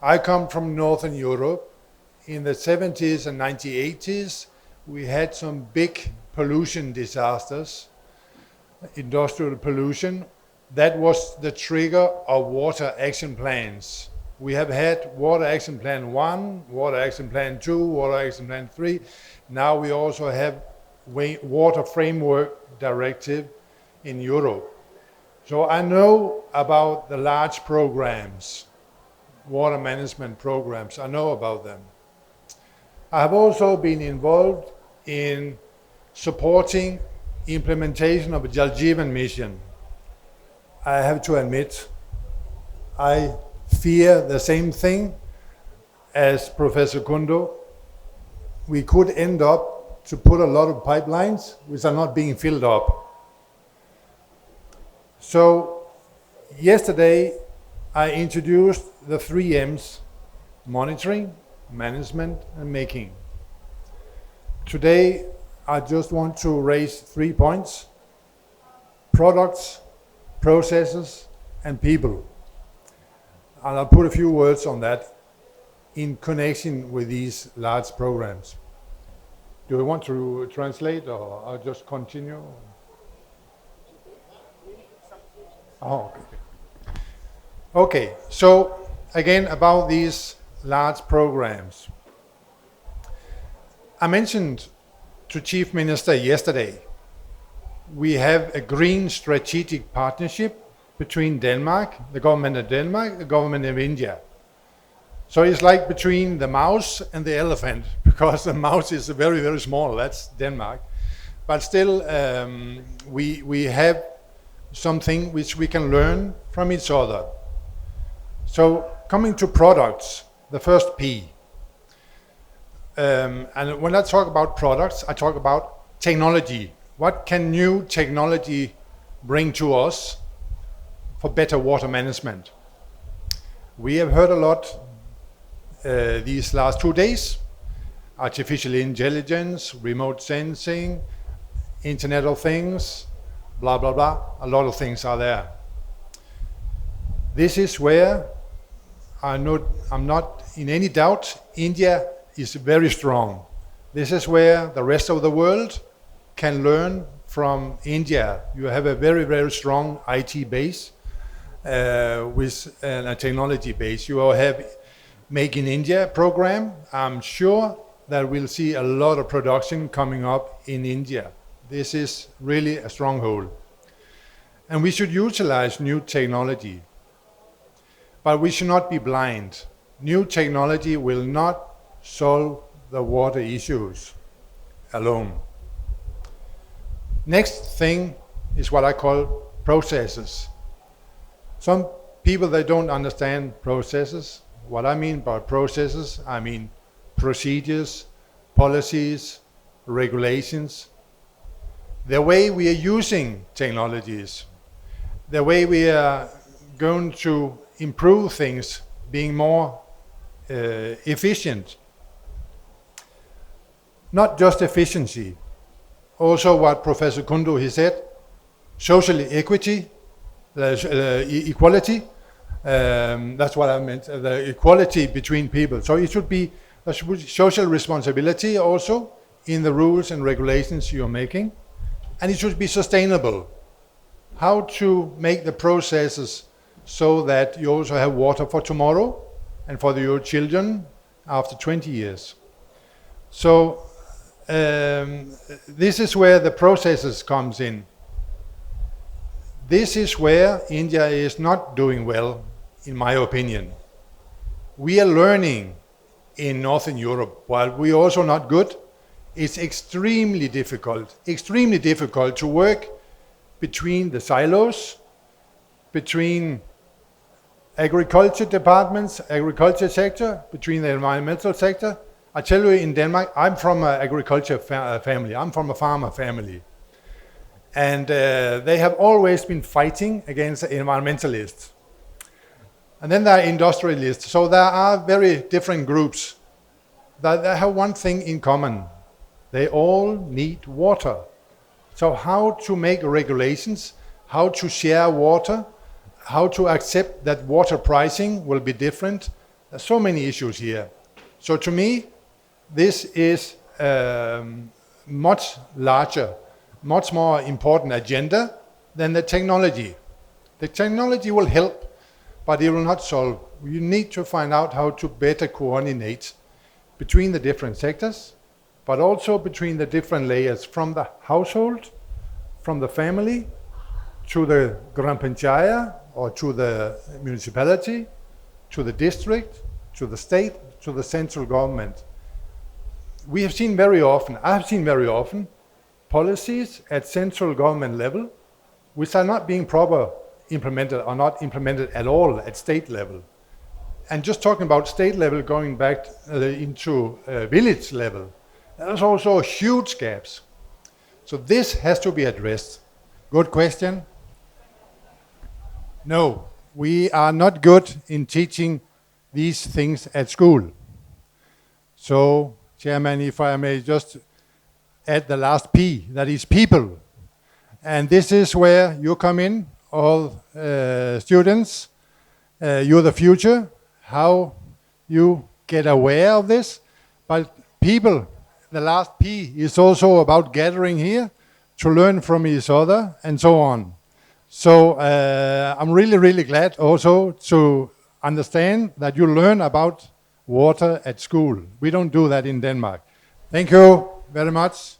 I come from Northern Europe. In the 70s and 1980s, we had some big pollution disasters, industrial pollution. That was the trigger of water action plans. We have had Water Action Plan 1, Water Action Plan 2, Water Action Plan 3. Now we also have Water Framework Directive in Europe. So I know about the large programs, water management programs. I know about them. I have also been involved in supporting implementation of a Jal Jeevan mission. I have to admit, I fear the same thing as Professor Kundo. We could end up to put a lot of pipelines which are not being filled up. So yesterday I introduced the 3 M's: monitoring, management, and making. Today I just want to raise 3 points: products, processes, and people. And I'll put a few words on that in connection with these large programs. Do you want to translate, or I'll just continue? Oh, okay. Okay, so again about these large programs. I mentioned to Chief Minister yesterday, we have a green strategic partnership between Denmark, the government of Denmark, the government of India. So it's like between the mouse and the elephant, because the mouse is very, very small, that's Denmark. But still, we have something which we can learn from each other. So coming to products, the first P. And when I talk about products, I talk about technology. What can new technology bring to us for better water management? We have heard a lot these last 2 days. Artificial intelligence, remote sensing, Internet of Things, blah, blah, blah. A lot of things are there. This is where I'm not in any doubt, India is very strong. This is where the rest of the world can learn from India. You have a very, very strong IT base with a technology base. You will have Make in India program. I'm sure that we'll see a lot of production coming up in India. This is really a stronghold. And we should utilize new technology. But we should not be blind. New technology will not solve the water issues alone. Next thing is what I call processes. Some people, they don't understand processes. What I mean by processes, I mean procedures, policies, regulations. The way we are using technologies, the way we are going to improve things, being more efficient. Not just efficiency, also what Professor Kundu, he said, social equity, equality, that's what I meant, the equality between people. So it should be a social responsibility also in the rules and regulations you're making, and it should be sustainable. How to make the processes so that you also have water for tomorrow and for your children after 20 years. So this is where the processes comes in. This is where India is not doing well, in my opinion. We are learning in Northern Europe, while we're also not good. It's extremely difficult to work between the silos, between agriculture departments, agriculture sector, between the environmental sector. I tell you, in Denmark, I'm from an agriculture family. I'm from a farmer family. And they have always been fighting against the environmentalists. And then there are industrialists. So there are very different groups that they have one thing in common. They all need water. So how to make regulations, how to share water, how to accept that water pricing will be different There's so many issues here. So to me, this is much larger, much more important agenda than the technology. The technology will help, but it will not solve. You need to find out how to better coordinate between the different sectors, but also between the different layers, from the household, from the family, to the Gran Panchaya, or to the municipality, to the district, to the state, to the central government. We have seen very often, I have seen very often, policies at central government level which are not being proper implemented or not implemented at all at state level. And just talking about state level, going back into village level, there's also huge gaps. So this has to be addressed. Good question. No, we are not good in teaching these things at school. So, Chairman, if I may just add the last P, that is people. And this is where you come in, all students. You're the future, how you get aware of this. But people, the last P is also about gathering here to learn from each other and so on. So I'm really, really glad also to understand that you learn about water at school. We don't do that in Denmark. Thank you very much.